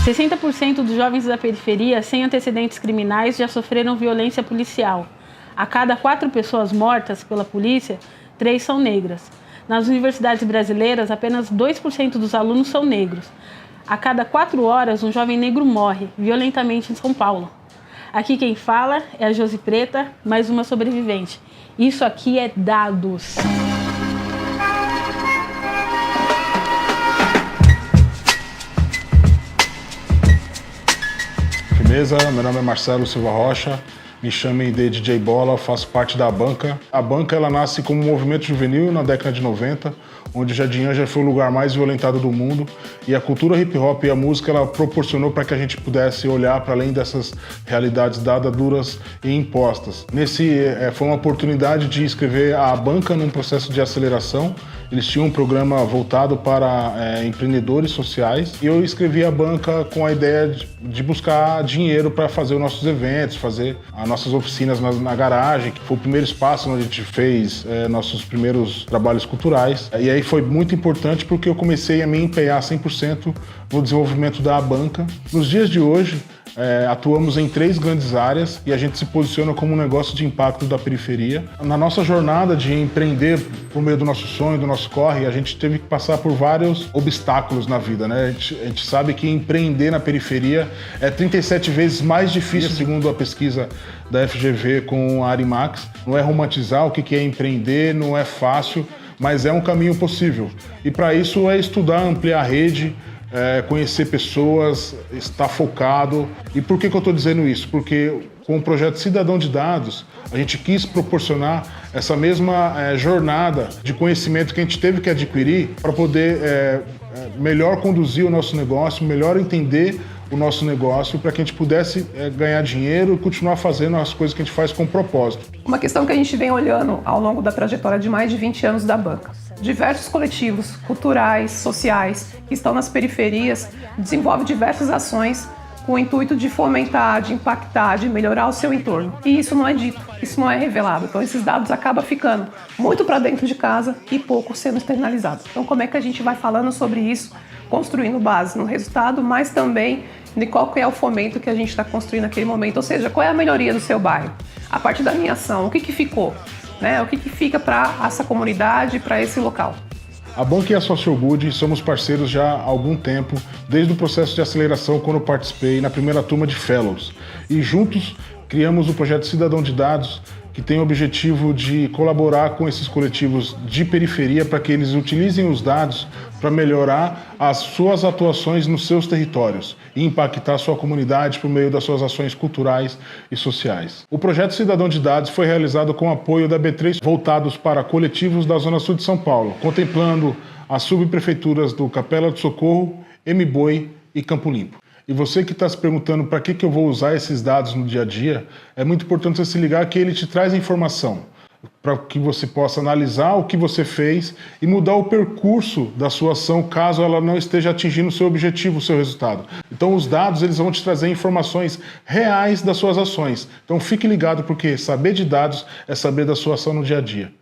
60% dos jovens da periferia sem antecedentes criminais já sofreram violência policial. A cada 4 pessoas mortas pela polícia, 3 são negras. Nas universidades brasileiras, apenas 2% dos alunos são negros. A cada 4 horas, um jovem negro morre violentamente em São Paulo. Aqui quem fala é a Josi Preta, mais uma sobrevivente. Isso aqui é dados. Firmeza, meu nome é Marcelo Silva Rocha, me chamem de DJ Bola, faço parte da Banca. A Banca ela nasce como um movimento juvenil na década de 90, onde Jardim Ângela foi o lugar mais violentado do mundo, e a cultura hip hop e a música ela proporcionou para que a gente pudesse olhar para além dessas realidades dadas, duras e impostas. Foi uma oportunidade de escrever a Banca num processo de aceleração. Eles tinham um programa voltado para empreendedores sociais, e eu escrevi a Banca com a ideia de buscar dinheiro para fazer os nossos eventos, fazer as nossas oficinas na garagem, que foi o primeiro espaço onde a gente fez nossos primeiros trabalhos culturais. E aí foi muito importante porque eu comecei a me empenhar 100% no desenvolvimento da Banca. Nos dias de hoje, atuamos em 3 grandes áreas e a gente se posiciona como um negócio de impacto da periferia. Na nossa jornada de empreender por meio do nosso sonho, do nosso corre, a gente teve que passar por vários obstáculos na vida, né? A gente sabe que empreender na periferia é 37 vezes mais difícil, segundo a pesquisa da FGV com a Arimax. Não é romantizar o que é empreender, não é fácil, mas é um caminho possível. E para isso é estudar, ampliar a rede, conhecer pessoas, estar focado. E por que eu estou dizendo isso? Porque com o projeto Cidadão de Dados, a gente quis proporcionar essa mesma jornada de conhecimento que a gente teve que adquirir para poder melhor conduzir o nosso negócio, melhor entender o nosso negócio, para que a gente pudesse ganhar dinheiro e continuar fazendo as coisas que a gente faz com propósito. Uma questão que a gente vem olhando ao longo da trajetória de mais de 20 anos da Banca. Diversos coletivos culturais, sociais, que estão nas periferias, desenvolvem diversas ações com o intuito de fomentar, de impactar, de melhorar o seu entorno. E isso não é dito, isso não é revelado. Então esses dados acabam ficando muito para dentro de casa e pouco sendo externalizado. Então como é que a gente vai falando sobre isso, construindo base no resultado, mas também de qual que é o fomento que a gente está construindo naquele momento. Ou seja, qual é a melhoria do seu bairro? A partir da minha ação, o que ficou? O que fica para essa comunidade, para esse local? A Banca e a Social Good somos parceiros já há algum tempo, desde o processo de aceleração, quando eu participei na primeira turma de Fellows. E juntos criamos o projeto Cidadão de Dados, que tem o objetivo de colaborar com esses coletivos de periferia para que eles utilizem os dados para melhorar as suas atuações nos seus territórios e impactar a sua comunidade por meio das suas ações culturais e sociais. O projeto Cidadão de Dados foi realizado com apoio da B3, voltados para coletivos da Zona Sul de São Paulo, contemplando as subprefeituras do Capela do Socorro, Mboi e Campo Limpo. E você que está se perguntando para que eu vou usar esses dados no dia a dia, é muito importante você se ligar que ele te traz informação para que você possa analisar o que você fez e mudar o percurso da sua ação caso ela não esteja atingindo o seu objetivo, o seu resultado. Então os dados eles vão te trazer informações reais das suas ações. Então fique ligado porque saber de dados é saber da sua ação no dia a dia.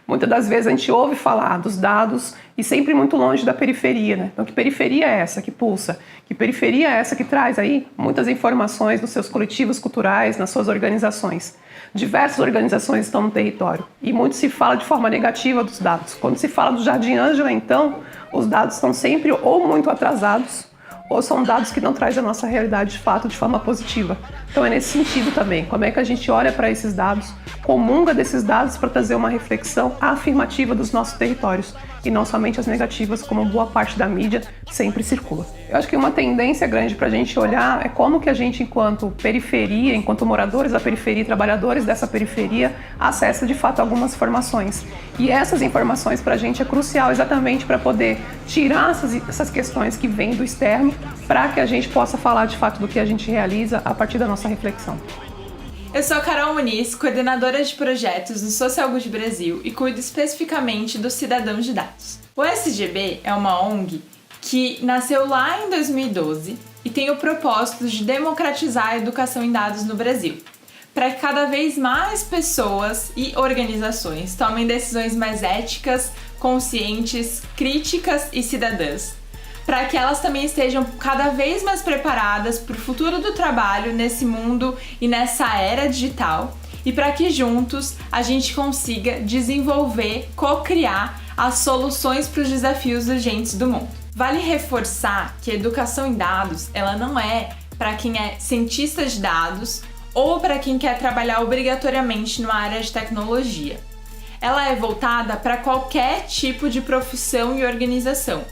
Muitas das vezes a gente ouve falar dos dados e sempre muito longe da periferia, né? Então que periferia é essa que pulsa? Que periferia é essa que traz aí muitas informações nos seus coletivos culturais, nas suas organizações? Diversas organizações estão no território e muito se fala de forma negativa dos dados. Quando se fala do Jardim Ângela, então, os dados estão sempre ou muito atrasados ou são dados que não trazem a nossa realidade de fato de forma positiva. Então é nesse sentido também, como é que a gente olha para esses dados, comunga desses dados para trazer uma reflexão afirmativa dos nossos territórios e não somente as negativas, como boa parte da mídia sempre circula. Eu acho que uma tendência grande para a gente olhar é como que a gente, enquanto periferia, enquanto moradores da periferia, trabalhadores dessa periferia, acessa de fato algumas informações. E essas informações para a gente é crucial exatamente para poder tirar essas questões que vêm do externo para que a gente possa falar de fato do que a gente realiza a partir da nossa reflexão. Eu sou a Carol Muniz, coordenadora de projetos do Social Good Brasil e cuido especificamente do Cidadão de Dados. O SGB é uma ONG que nasceu lá em 2012 e tem o propósito de democratizar a educação em dados no Brasil, para que cada vez mais pessoas e organizações tomem decisões mais éticas, conscientes, críticas e cidadãs, para que elas também estejam cada vez mais preparadas para o futuro do trabalho nesse mundo e nessa era digital, e para que juntos a gente consiga desenvolver, co-criar as soluções para os desafios urgentes do mundo. Vale reforçar que a educação em dados, ela não é para quem é cientista de dados ou para quem quer trabalhar obrigatoriamente numa área de tecnologia. Ela é voltada para qualquer tipo de profissão e organização,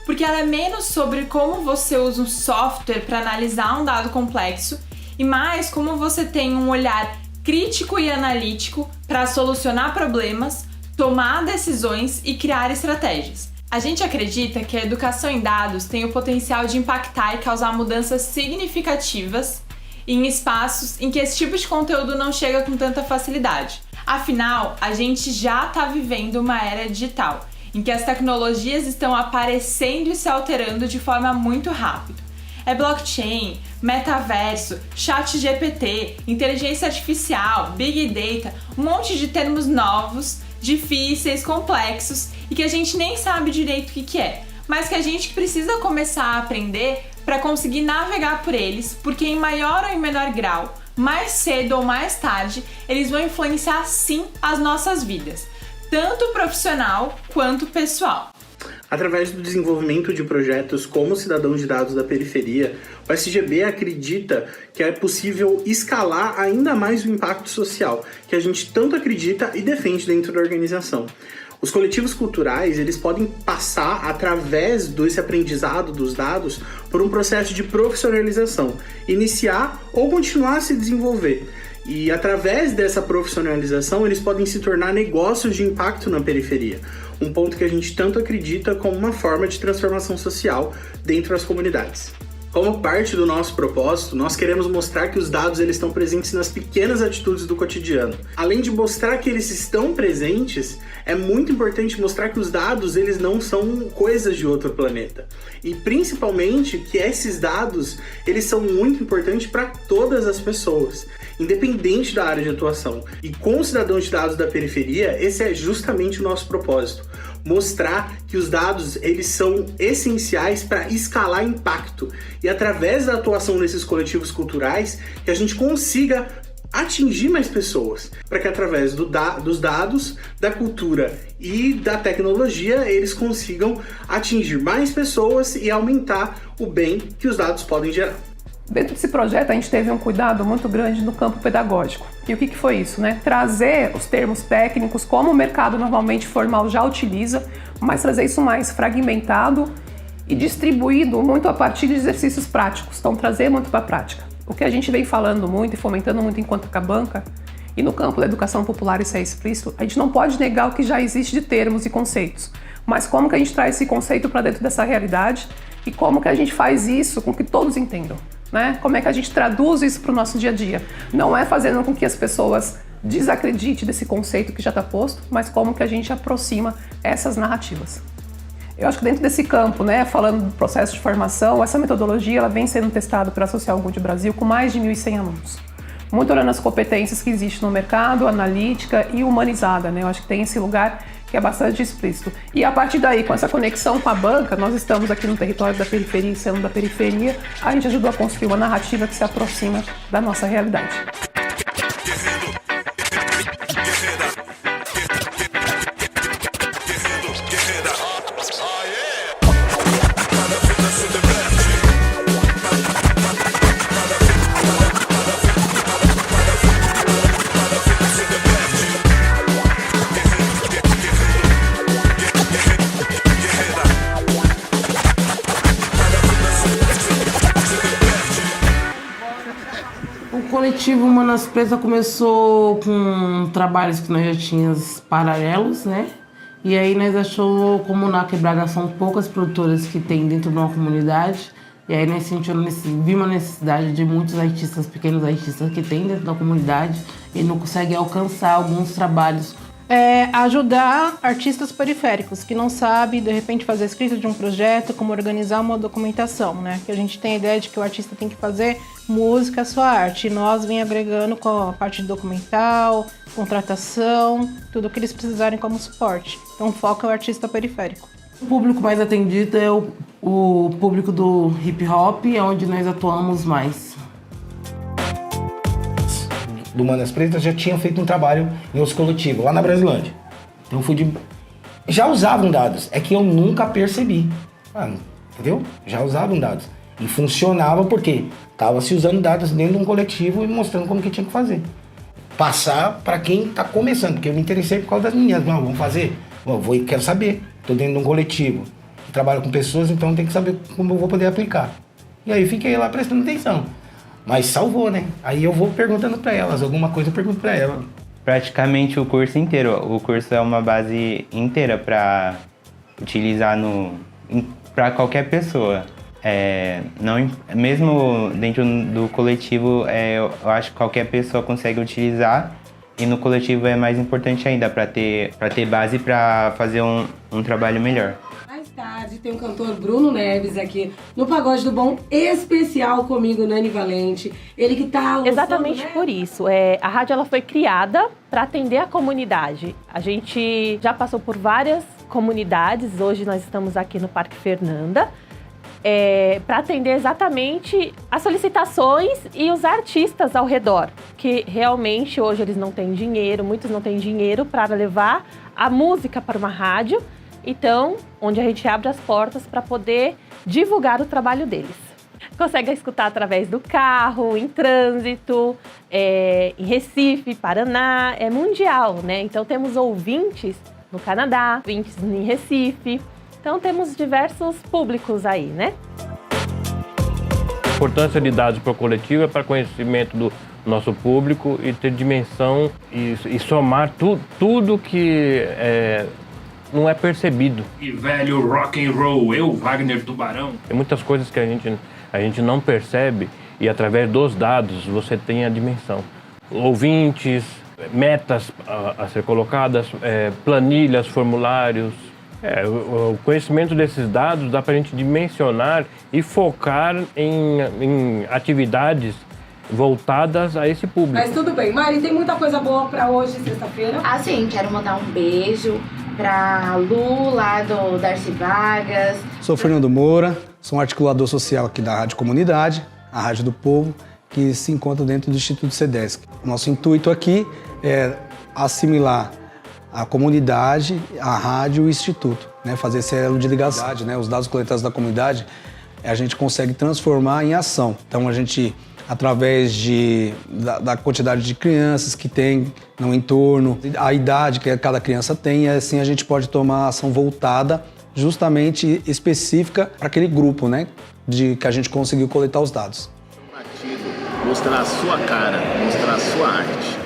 porque ela é menos sobre como você usa um software para analisar um dado complexo e mais como você tem um olhar crítico e analítico para solucionar problemas, tomar decisões e criar estratégias. A gente acredita que a educação em dados tem o potencial de impactar e causar mudanças significativas em espaços em que esse tipo de conteúdo não chega com tanta facilidade. Afinal, a gente já está vivendo uma era digital, em que as tecnologias estão aparecendo e se alterando de forma muito rápida. É blockchain, metaverso, chat GPT, inteligência artificial, big data, um monte de termos novos, difíceis, complexos e que a gente nem sabe direito o que é, mas que a gente precisa começar a aprender para conseguir navegar por eles, porque em maior ou em menor grau, mais cedo ou mais tarde, eles vão influenciar sim as nossas vidas, tanto profissional quanto pessoal. Através do desenvolvimento de projetos como Cidadão de Dados da Periferia, o SGB acredita que é possível escalar ainda mais o impacto social, que a gente tanto acredita e defende dentro da organização. Os coletivos culturais, eles podem passar, através desse aprendizado dos dados, por um processo de profissionalização, iniciar ou continuar a se desenvolver. E através dessa profissionalização, eles podem se tornar negócios de impacto na periferia, um ponto que a gente tanto acredita como uma forma de transformação social dentro das comunidades. Como parte do nosso propósito, nós queremos mostrar que os dados eles estão presentes nas pequenas atitudes do cotidiano. Além de mostrar que eles estão presentes, é muito importante mostrar que os dados eles não são coisas de outro planeta. E principalmente que esses dados eles são muito importantes para todas as pessoas, independente da área de atuação. E com o Cidadão de Dados da Periferia, esse é justamente o nosso propósito. Mostrar que os dados eles são essenciais para escalar impacto e através da atuação nesses coletivos culturais que a gente consiga atingir mais pessoas, para que através dos dados, da cultura e da tecnologia eles consigam atingir mais pessoas e aumentar o bem que os dados podem gerar. Dentro desse projeto, a gente teve um cuidado muito grande no campo pedagógico. E o que foi isso, né? Trazer os termos técnicos, como o mercado normalmente formal já utiliza, mas trazer isso mais fragmentado e distribuído muito a partir de exercícios práticos. Então, trazer muito para a prática. O que a gente vem falando muito e fomentando muito enquanto Cabanca, e no campo da educação popular isso é explícito, a gente não pode negar o que já existe de termos e conceitos, mas como que a gente traz esse conceito para dentro dessa realidade e como que a gente faz isso com que todos entendam. Né? Como é que a gente traduz isso para o nosso dia a dia? Não é fazendo com que as pessoas desacreditem desse conceito que já está posto, mas como que a gente aproxima essas narrativas. Eu acho que dentro desse campo, né, falando do processo de formação, essa metodologia ela vem sendo testada pela Social Good Brasil com mais de 1.100 alunos. Muito olhando as competências que existem no mercado, analítica e humanizada. Né? Eu acho que tem esse lugar que é bastante explícito. E a partir daí, com essa conexão com a banca, nós estamos aqui no território da periferia e sendo da periferia, a gente ajudou a construir uma narrativa que se aproxima da nossa realidade. O coletivo Manas Preta começou com trabalhos que nós já tínhamos paralelos, né? E aí nós achou como na Quebrada são poucas produtoras que tem dentro de uma comunidade. E aí nós vimos a necessidade de muitos artistas, pequenos artistas que tem dentro da comunidade e não conseguem alcançar alguns trabalhos. Ajudar artistas periféricos que não sabem, de repente, fazer a escrita de um projeto, como organizar uma documentação, né? Que a gente tem a ideia de que o artista tem que fazer música, sua arte. E nós vem agregando com a parte de documental, contratação, tudo o que eles precisarem como suporte. Então o foco é o artista periférico. O público mais atendido é o público do hip hop, é onde nós atuamos mais. Do Manas Pretas já tinha feito um trabalho em outros coletivos, lá na Brasilândia. Então eu fui de... Já usavam dados, é que eu nunca percebi. Entendeu? Já usavam dados. E funcionava porque estava se usando dados dentro de um coletivo e mostrando como que tinha que fazer. Passar para quem está começando, porque eu me interessei por causa das meninas. Não, vamos fazer? Quero saber. Estou dentro de um coletivo, trabalho com pessoas, então tem que saber como eu vou poder aplicar. E aí fiquei lá prestando atenção. Mas salvou, né? Aí eu vou perguntando para elas, alguma coisa eu pergunto para elas. Praticamente o curso inteiro. O curso é uma base inteira para utilizar para qualquer pessoa. Não, mesmo dentro do coletivo, eu acho que qualquer pessoa consegue utilizar. E no coletivo é mais importante ainda, para ter base para fazer um trabalho melhor. Mais tarde tem o cantor Bruno Neves aqui no Pagode do Bom, especial comigo, Nani Valente. Ele que tá... Exatamente por isso. A rádio ela foi criada para atender a comunidade. A gente já passou por várias comunidades, hoje nós estamos aqui no Parque Fernanda, para atender exatamente as solicitações e os artistas ao redor, que realmente hoje eles não têm dinheiro, muitos não têm dinheiro para levar a música para uma rádio, então, onde a gente abre as portas para poder divulgar o trabalho deles. Consegue escutar através do carro, em trânsito, em Recife, Paraná, é mundial, né? Então temos ouvintes no Canadá, ouvintes em Recife. Então temos diversos públicos aí, né? A importância de dados para o coletivo é para conhecimento do nosso público e ter dimensão e somar tudo que não é percebido. E velho rock and roll, eu, Wagner Tubarão. Tem muitas coisas que a gente não percebe e através dos dados você tem a dimensão. Ouvintes, metas a ser colocadas, planilhas, formulários. O conhecimento desses dados dá para a gente dimensionar e focar em atividades voltadas a esse público. Mas tudo bem. Mari, tem muita coisa boa para hoje, sexta-feira? Sim, quero mandar um beijo para Lu, lá do Darcy Vargas. Sou Fernando Moura, sou um articulador social aqui da Rádio Comunidade, a Rádio do Povo, que se encontra dentro do Instituto SEDESC. Nosso intuito aqui é assimilar a comunidade, a rádio e o instituto, né? Fazer esse elo de ligação, né? Os dados coletados da comunidade, a gente consegue transformar em ação. Então a gente, através da quantidade de crianças que tem no entorno, a idade que cada criança tem, assim a gente pode tomar ação voltada, justamente específica para aquele grupo, né? Que a gente conseguiu coletar os dados. Mostrar a sua cara, mostrar a sua arte.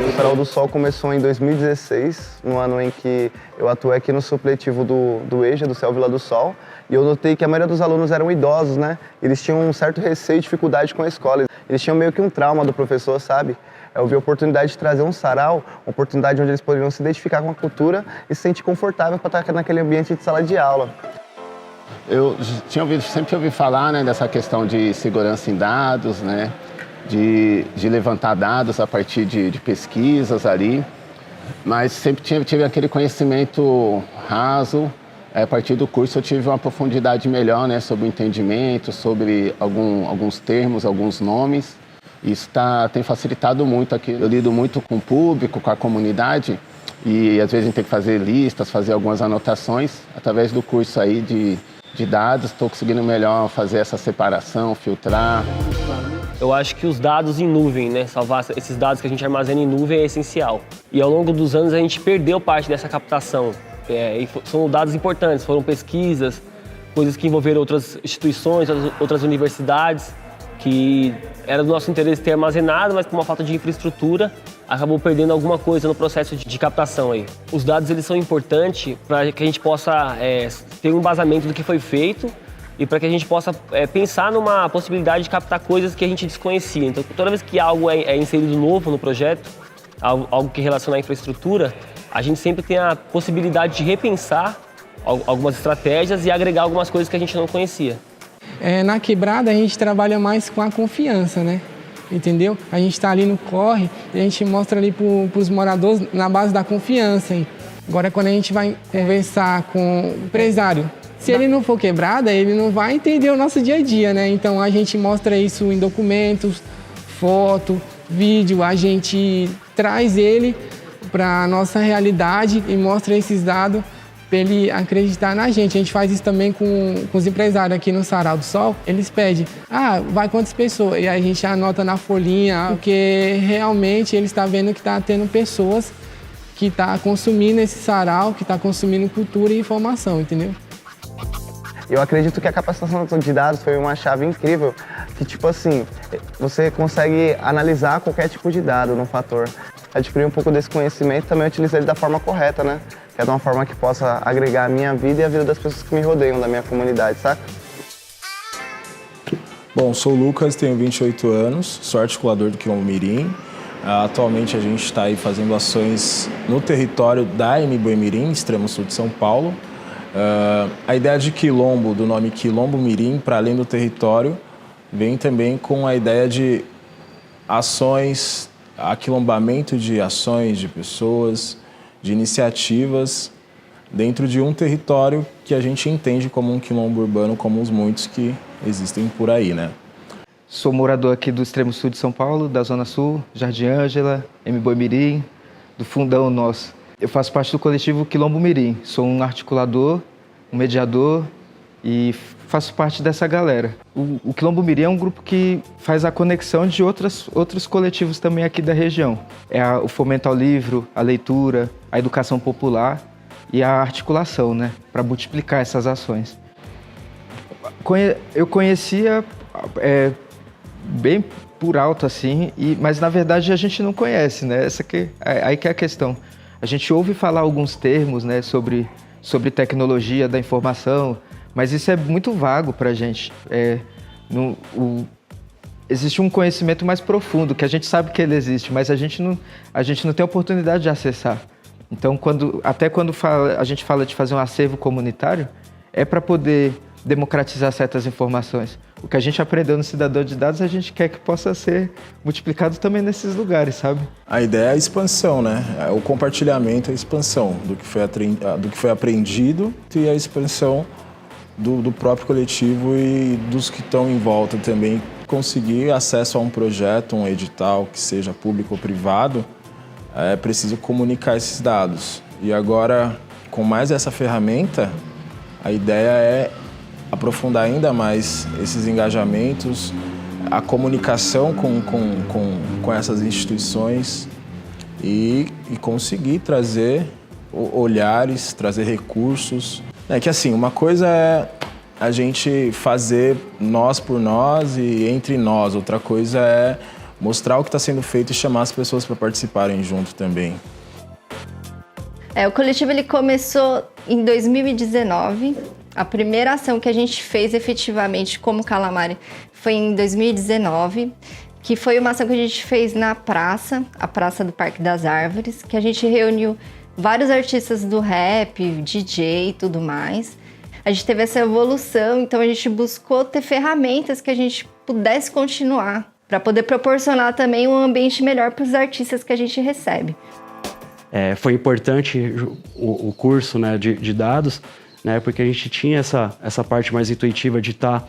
O Farol do Sol começou em 2016, no ano em que eu atuei aqui no supletivo do EJA, do Céu Vila do Sol, e eu notei que a maioria dos alunos eram idosos, né? Eles tinham um certo receio e dificuldade com a escola. Eles tinham meio que um trauma do professor, sabe? Eu vi a oportunidade de trazer um sarau, uma oportunidade onde eles poderiam se identificar com a cultura e se sentir confortável para estar naquele ambiente de sala de aula. Eu sempre ouvi falar, né, dessa questão de segurança em dados, né? De levantar dados a partir de pesquisas ali, mas sempre tive aquele conhecimento raso. A partir do curso eu tive uma profundidade melhor, né, sobre o entendimento, sobre alguns termos, alguns nomes. Isso tem facilitado muito aqui. Eu lido muito com o público, com a comunidade, e às vezes a gente tem que fazer listas, fazer algumas anotações. Através do curso aí de dados, estou conseguindo melhor fazer essa separação, filtrar. Eu acho que os dados em nuvem, né, salvar esses dados que a gente armazena em nuvem é essencial. E ao longo dos anos a gente perdeu parte dessa captação. E são dados importantes, foram pesquisas, coisas que envolveram outras instituições, outras universidades, que era do nosso interesse ter armazenado, mas por uma falta de infraestrutura, acabou perdendo alguma coisa no processo de captação aí. Os dados eles são importantes para que a gente possa ter um embasamento do que foi feito e para que a gente possa pensar numa possibilidade de captar coisas que a gente desconhecia. Então, toda vez que algo é inserido novo no projeto, algo que relaciona à infraestrutura, a gente sempre tem a possibilidade de repensar algumas estratégias e agregar algumas coisas que a gente não conhecia. Na quebrada, a gente trabalha mais com a confiança, né? Entendeu? A gente está ali no corre e a gente mostra ali para os moradores na base da confiança. Agora, quando a gente vai conversar com o empresário, se ele não for quebrada, ele não vai entender o nosso dia a dia, né? Então, a gente mostra isso em documentos, foto, vídeo, a gente traz ele para a nossa realidade e mostra esses dados para ele acreditar na gente. A gente faz isso também com os empresários aqui no Sarau do Sol. Eles pedem, vai quantas pessoas? E a gente anota na folhinha, porque realmente ele está vendo que está tendo pessoas que estão consumindo esse sarau, que estão consumindo cultura e informação, entendeu? Eu acredito que a capacitação de dados foi uma chave incrível, que tipo assim, você consegue analisar qualquer tipo de dado num fator. Adquirir um pouco desse conhecimento e também utilizar ele da forma correta, né? Que é de uma forma que possa agregar a minha vida e a vida das pessoas que me rodeiam, da minha comunidade, saca? Bom, sou o Lucas, tenho 28 anos, sou articulador do Quilombo Mirim. Atualmente a gente está aí fazendo ações no território da MBoi Mirim, extremo sul de São Paulo. A ideia de quilombo, do nome Quilombo Mirim, para além do território, vem também com a ideia de ações, aquilombamento de ações, de pessoas, de iniciativas dentro de um território que a gente entende como um quilombo urbano, como os muitos que existem por aí, né? Sou morador aqui do extremo sul de São Paulo, da Zona Sul, Jardim Ângela, MBoi Mirim, do fundão nosso. Eu faço parte do coletivo Quilombo Mirim, sou um articulador, um mediador e faço parte dessa galera. O Quilombo Mirim é um grupo que faz a conexão de outros coletivos também aqui da região. O fomento ao livro, a leitura, a educação popular e a articulação, né, para multiplicar essas ações. Eu conhecia bem por alto, assim, mas na verdade a gente não conhece, né? Aí que é a questão. A gente ouve falar alguns termos, né, sobre tecnologia da informação, mas isso é muito vago para a gente. Existe um conhecimento mais profundo, que a gente sabe que ele existe, mas a gente não tem oportunidade de acessar. Então, até quando a gente fala de fazer um acervo comunitário, é para poder democratizar certas informações. O que a gente aprendeu no Cidadão de Dados, a gente quer que possa ser multiplicado também nesses lugares, sabe? A ideia é a expansão, né? O compartilhamento, a expansão do que foi aprendido e a expansão do próprio coletivo e dos que estão em volta também. Conseguir acesso a um projeto, um edital, que seja público ou privado, é preciso comunicar esses dados. E agora, com mais essa ferramenta, a ideia é aprofundar ainda mais esses engajamentos, a comunicação com essas instituições e conseguir trazer olhares, trazer recursos. É que assim, uma coisa é a gente fazer nós por nós e entre nós, outra coisa é mostrar o que está sendo feito e chamar as pessoas para participarem junto também. O coletivo ele começou em 2019. A primeira ação que a gente fez efetivamente como Calamari foi em 2019, que foi uma ação que a gente fez na praça, a Praça do Parque das Árvores, que a gente reuniu vários artistas do rap, DJ e tudo mais. A gente teve essa evolução, então a gente buscou ter ferramentas que a gente pudesse continuar, para poder proporcionar também um ambiente melhor para os artistas que a gente recebe. Foi importante o curso, né, de dados, né, porque a gente tinha essa parte mais intuitiva de estar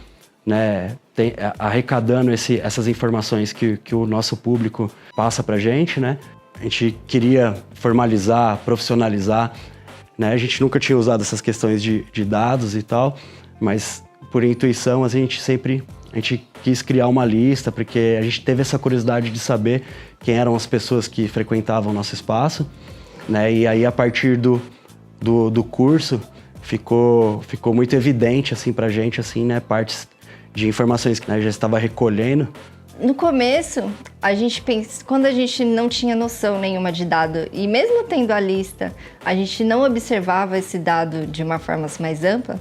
arrecadando essas informações que o nosso público passa para a gente, né? A gente queria formalizar, profissionalizar, né? A gente nunca tinha usado essas questões de dados e tal, mas por intuição a gente quis criar uma lista, porque a gente teve essa curiosidade de saber quem eram as pessoas que frequentavam o nosso espaço, né? E aí, a partir do curso, ficou muito evidente, assim, pra gente, assim, né? Partes de informações que, né, já estava recolhendo. No começo, quando a gente não tinha noção nenhuma de dado, e mesmo tendo a lista, a gente não observava esse dado de uma forma mais ampla,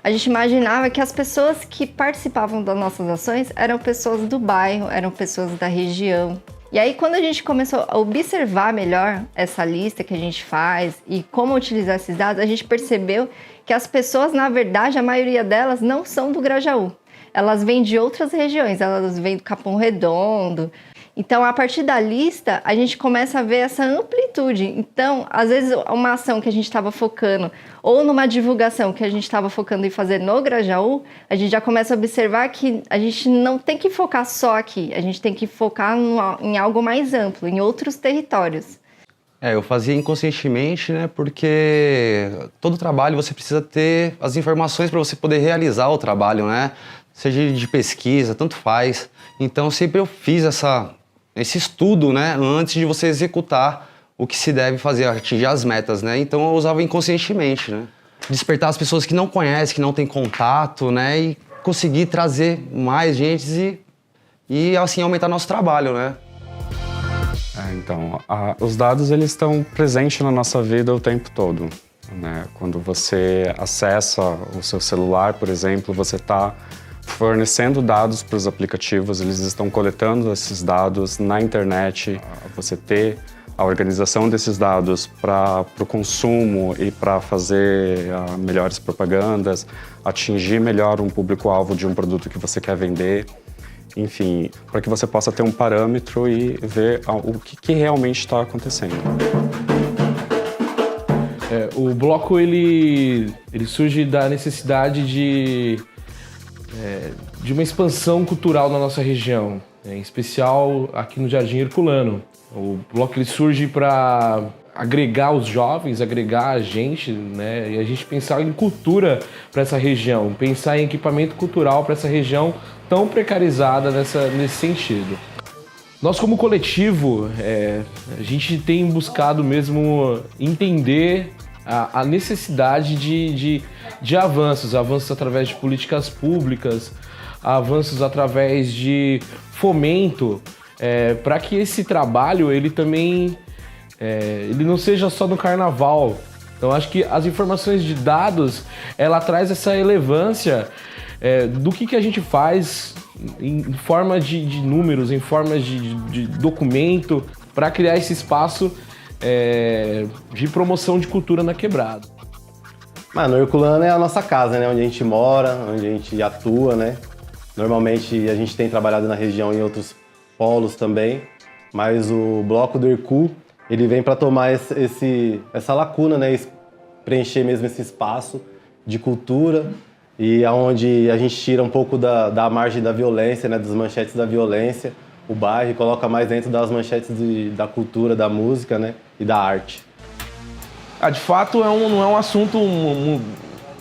a gente imaginava que as pessoas que participavam das nossas ações eram pessoas do bairro, eram pessoas da região. E aí, quando a gente começou a observar melhor essa lista que a gente faz e como utilizar esses dados, a gente percebeu que as pessoas, na verdade, a maioria delas não são do Grajaú. Elas vêm de outras regiões, elas vêm do Capão Redondo. Então, a partir da lista, a gente começa a ver essa amplitude. Então, às vezes, uma ação que a gente estava focando, ou numa divulgação que a gente estava focando em fazer no Grajaú, a gente já começa a observar que a gente não tem que focar só aqui, a gente tem que focar em algo mais amplo, em outros territórios. Eu fazia inconscientemente, né? Porque todo trabalho você precisa ter as informações para você poder realizar o trabalho, né? Seja de pesquisa, tanto faz. Então, sempre eu fiz esse estudo, né? Antes de você executar o que se deve fazer, atingir as metas, né? Então, eu usava inconscientemente, né? Despertar as pessoas que não conhecem, que não têm contato, né? E conseguir trazer mais gente e assim, aumentar nosso trabalho, né? Então, os dados eles estão presentes na nossa vida o tempo todo, né? Quando você acessa o seu celular, por exemplo, você está fornecendo dados para os aplicativos, eles estão coletando esses dados na internet, você ter a organização desses dados para o consumo e para fazer melhores propagandas, atingir melhor um público-alvo de um produto que você quer vender. Enfim, para que você possa ter um parâmetro e ver o que realmente está acontecendo. O bloco ele surge da necessidade de uma expansão cultural na nossa região, em especial aqui no Jardim Herculano. O bloco ele surge para agregar os jovens, agregar a gente, né? E a gente pensar em cultura para essa região, pensar em equipamento cultural para essa região tão precarizada nesse sentido. Nós, como coletivo, a gente tem buscado mesmo entender a necessidade de avanços através de políticas públicas, avanços através de fomento, para que esse trabalho ele também ele não seja só no carnaval. Então, acho que as informações de dados, ela traz essa relevância do que a gente faz em forma de números, em forma de documento, para criar esse espaço de promoção de cultura na quebrada. Mano, o Herculano é a nossa casa, né? Onde a gente mora, onde a gente atua, né? Normalmente a gente tem trabalhado na região em outros polos também, mas o bloco do Hercul, ele vem para tomar essa lacuna, né? Preencher mesmo esse espaço de cultura e aonde a gente tira um pouco da margem da violência, né? Das manchetes da violência, o bairro, e coloca mais dentro das manchetes da cultura, da música, né? E da arte. De fato, não é um assunto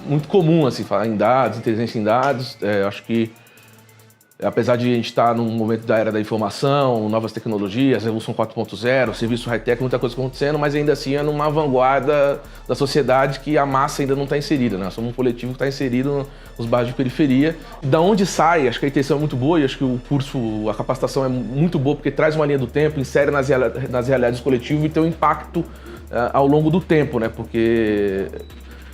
muito comum, assim, falar em dados, inteligência em dados. Acho que, apesar de a gente estar num momento da era da informação, novas tecnologias, Revolução 4.0, serviço high-tech, muita coisa acontecendo, mas ainda assim é numa vanguarda da sociedade que a massa ainda não está inserida, né? Somos um coletivo que está inserido nos bairros de periferia. Da onde sai, acho que a intenção é muito boa e acho que o curso, a capacitação é muito boa, porque traz uma linha do tempo, insere nas realidades do coletivo e tem um impacto ao longo do tempo, né? Porque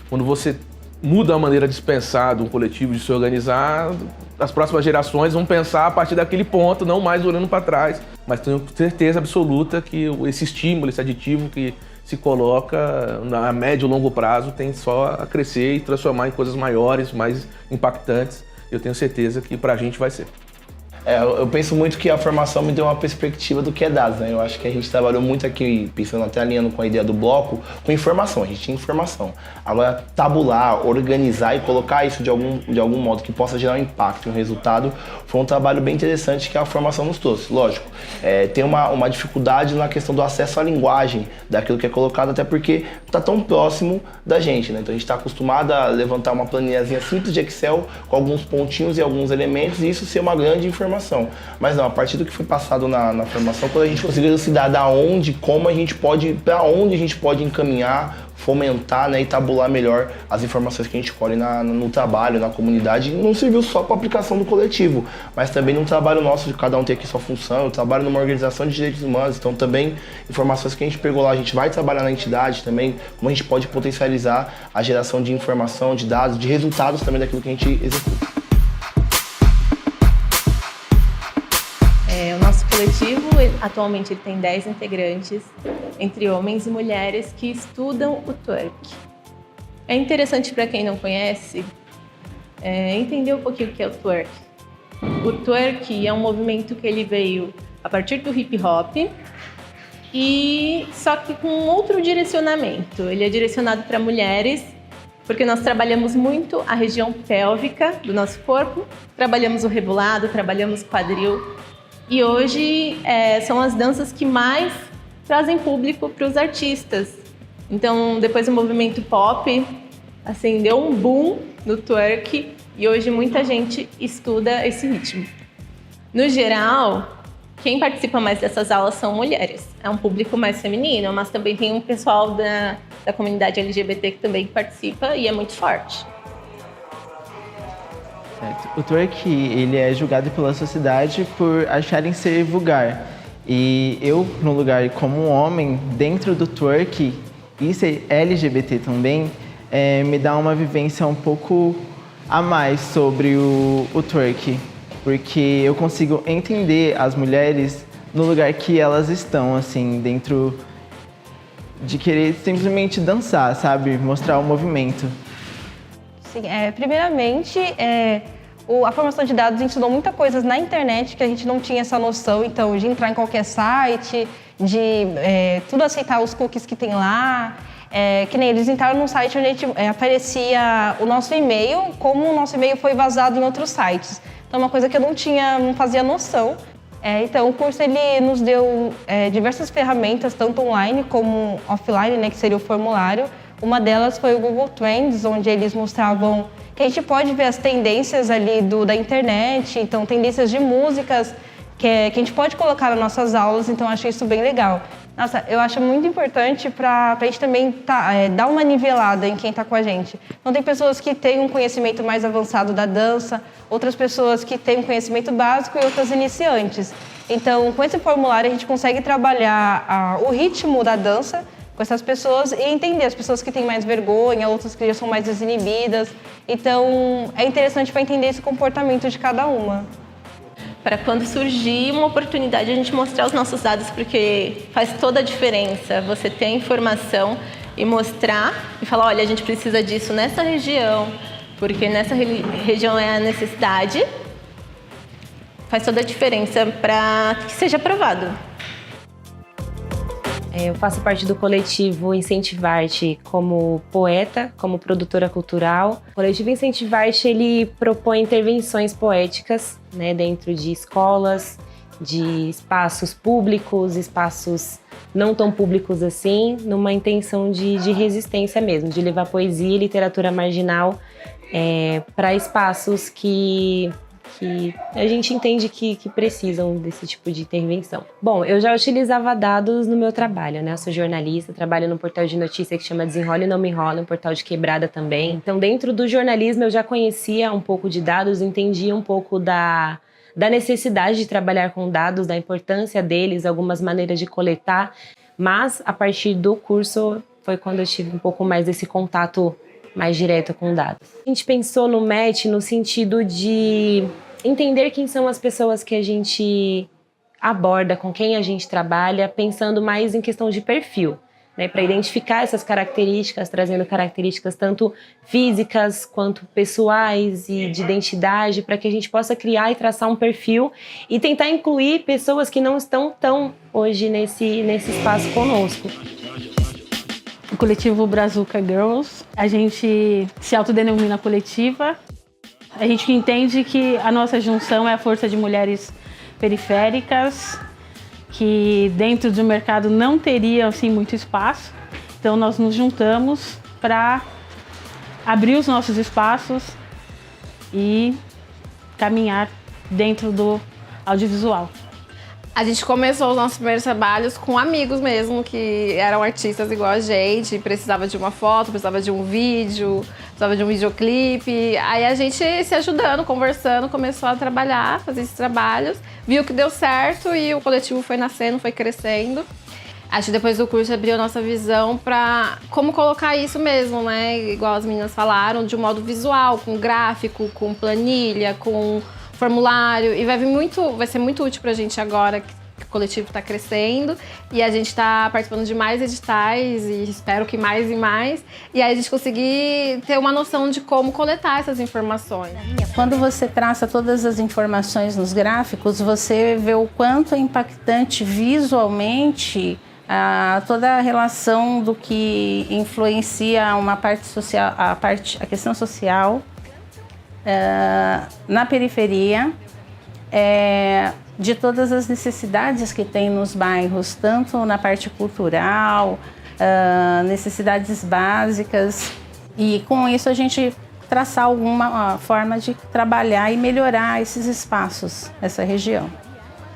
quando você muda a maneira de pensar de um coletivo, de se organizar, as próximas gerações vão pensar a partir daquele ponto, não mais olhando para trás. Mas tenho certeza absoluta que esse estímulo, esse aditivo que se coloca a médio e longo prazo tem só a crescer e transformar em coisas maiores, mais impactantes. Eu tenho certeza que para a gente vai ser. Eu penso muito que a formação me deu uma perspectiva do que é dados, né? Eu acho que a gente trabalhou muito aqui, pensando até alinhando com a ideia do bloco, com informação. A gente tinha informação. Agora, tabular, organizar e colocar isso de algum modo que possa gerar um impacto e um resultado, foi um trabalho bem interessante que a formação nos trouxe. Lógico, tem uma dificuldade na questão do acesso à linguagem daquilo que é colocado, até porque não está tão próximo da gente, né? Então a gente está acostumado a levantar uma planilhazinha simples de Excel com alguns pontinhos e alguns elementos e isso ser uma grande informação. Mas não, a partir do que foi passado na formação, quando a gente conseguiu elucidar da onde, como a gente pode, para onde a gente pode encaminhar, fomentar, né, e tabular melhor as informações que a gente colhe no trabalho, na comunidade, não serviu só para a aplicação do coletivo, mas também num trabalho nosso, de cada um ter aqui sua função. Eu trabalho numa organização de direitos humanos, então também informações que a gente pegou lá, a gente vai trabalhar na entidade também, como a gente pode potencializar a geração de informação, de dados, de resultados também daquilo que a gente executa. O nosso coletivo, atualmente, ele tem 10 integrantes, entre homens e mulheres, que estudam o twerk. É interessante para quem não conhece entender um pouquinho o que é o twerk. O twerk é um movimento que ele veio a partir do hip hop, e só que com outro direcionamento. Ele é direcionado para mulheres, porque nós trabalhamos muito a região pélvica do nosso corpo, trabalhamos o rebolado, trabalhamos o quadril, e hoje são as danças que mais trazem público para os artistas. Então, depois do movimento pop, assim, deu um boom no twerk, e hoje muita gente estuda esse ritmo. No geral, quem participa mais dessas aulas são mulheres. É um público mais feminino, mas também tem um pessoal da comunidade LGBT que também participa e é muito forte. Certo. O twerk, ele é julgado pela sociedade por acharem ser vulgar. E eu, no lugar como um homem, dentro do twerk, e ser LGBT também, me dá uma vivência um pouco a mais sobre o twerk. Porque eu consigo entender as mulheres no lugar que elas estão, assim, dentro de querer simplesmente dançar, sabe? Mostrar o movimento. Sim, primeiramente, a formação de dados ensinou muitas coisas na internet que a gente não tinha essa noção, então, de entrar em qualquer site, de tudo aceitar os cookies que tem lá. Que nem eles entraram num site onde aparecia o nosso e-mail, como o nosso e-mail foi vazado em outros sites. Então, é uma coisa que eu não fazia noção. Então, o curso ele nos deu diversas ferramentas, tanto online como offline, né, que seria o formulário. Uma delas foi o Google Trends, onde eles mostravam que a gente pode ver as tendências ali da internet, então tendências de músicas que a gente pode colocar nas nossas aulas, então eu achei isso bem legal. Nossa, eu acho muito importante para a gente também dar uma nivelada em quem está com a gente. Então, tem pessoas que têm um conhecimento mais avançado da dança, outras pessoas que têm um conhecimento básico e outras iniciantes. Então, com esse formulário, a gente consegue trabalhar o ritmo da dança com essas pessoas e entender as pessoas que têm mais vergonha, outras que já são mais desinibidas. Então, é interessante para entender esse comportamento de cada uma. Para quando surgir uma oportunidade a gente mostrar os nossos dados, porque faz toda a diferença você ter a informação e mostrar e falar, olha, a gente precisa disso nessa região, porque nessa região é a necessidade, faz toda a diferença para que seja aprovado. Eu faço parte do coletivo Incentivarte como poeta, como produtora cultural. O coletivo Incentivarte, ele propõe intervenções poéticas, né, dentro de escolas, de espaços públicos, espaços não tão públicos assim, numa intenção de resistência mesmo, de levar poesia e literatura marginal para espaços que a gente entende que precisam desse tipo de intervenção. Bom, eu já utilizava dados no meu trabalho, né? Eu sou jornalista, trabalho num portal de notícia que chama Desenrola e Não Me Enrola, um portal de quebrada também. Então, dentro do jornalismo, eu já conhecia um pouco de dados, entendia um pouco da necessidade de trabalhar com dados, da importância deles, algumas maneiras de coletar, mas a partir do curso foi quando eu tive um pouco mais desse contato mais direto com dados. A gente pensou no match no sentido de entender quem são as pessoas que a gente aborda, com quem a gente trabalha, pensando mais em questão de perfil, né, para identificar essas características, trazendo características tanto físicas quanto pessoais e de identidade, para que a gente possa criar e traçar um perfil e tentar incluir pessoas que não estão tão hoje nesse espaço conosco. O coletivo Brazuca Girls, a gente se autodenomina coletiva. A gente entende que a nossa junção é a força de mulheres periféricas, que dentro do mercado não teriam assim, muito espaço. Então nós nos juntamos para abrir os nossos espaços e caminhar dentro do audiovisual. A gente começou os nossos primeiros trabalhos com amigos mesmo, que eram artistas igual a gente, precisava de uma foto, precisava de um vídeo, precisava de um videoclipe. Aí a gente se ajudando, conversando, começou a trabalhar, fazer esses trabalhos, viu que deu certo e o coletivo foi nascendo, foi crescendo. Acho que depois do curso abriu a nossa visão para como colocar isso mesmo, né? Igual as meninas falaram, de um modo visual, com gráfico, com planilha, com formulário, e vai ser muito útil pra gente agora, coletivo está crescendo e a gente está participando de mais editais e espero que mais e mais. E aí a gente conseguir ter uma noção de como coletar essas informações. Quando você traça todas as informações nos gráficos, você vê o quanto é impactante visualmente toda a relação do que influencia uma parte social, a questão social na periferia, de todas as necessidades que tem nos bairros, tanto na parte cultural, necessidades básicas, e com isso a gente traçar alguma forma de trabalhar e melhorar esses espaços, essa região.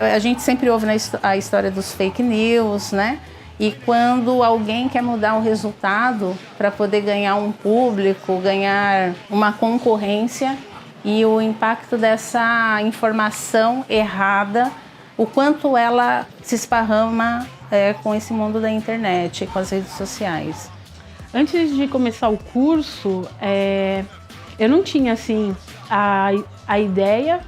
A gente sempre ouve a história dos fake news, né? E quando alguém quer mudar o resultado para poder ganhar um público, ganhar uma concorrência, e o impacto dessa informação errada, o quanto ela se esparrama com esse mundo da internet, com as redes sociais. Antes de começar o curso, eu não tinha assim a ideia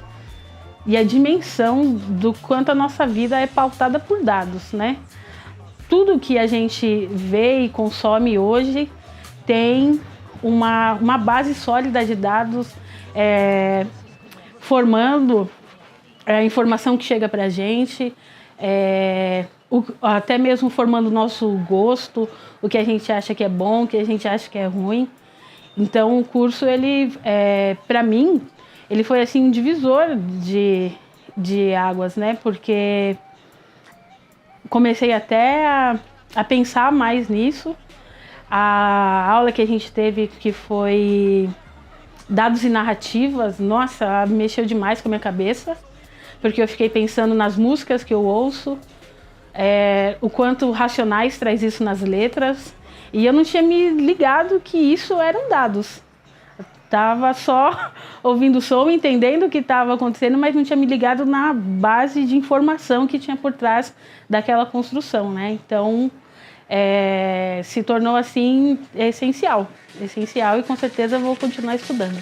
e a dimensão do quanto a nossa vida é pautada por dados, né? Tudo que a gente vê e consome hoje tem uma base sólida de dados formando a informação que chega para a gente, até mesmo formando o nosso gosto, o que a gente acha que é bom, o que a gente acha que é ruim. Então o curso, para mim, ele foi assim um divisor de águas, né? Porque comecei até a pensar mais nisso. A aula que a gente teve, que foi dados e narrativas, nossa, mexeu demais com a minha cabeça, porque eu fiquei pensando nas músicas que eu ouço, o quanto Racionais traz isso nas letras, e eu não tinha me ligado que isso eram dados. Estava só ouvindo o som, entendendo o que estava acontecendo, mas não tinha me ligado na base de informação que tinha por trás daquela construção, né? Então, se tornou assim essencial, e com certeza vou continuar estudando.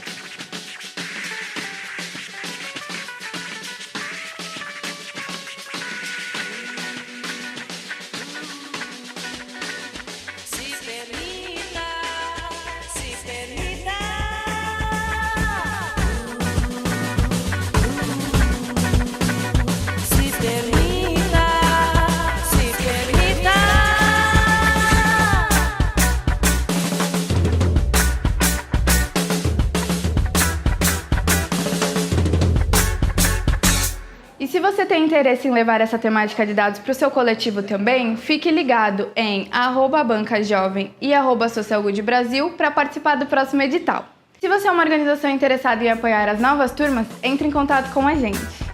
E se você tem interesse em levar essa temática de dados para o seu coletivo também, fique ligado em @bancajovem e @socialgoodbrasil para participar do próximo edital. Se você é uma organização interessada em apoiar as novas turmas, entre em contato com a gente.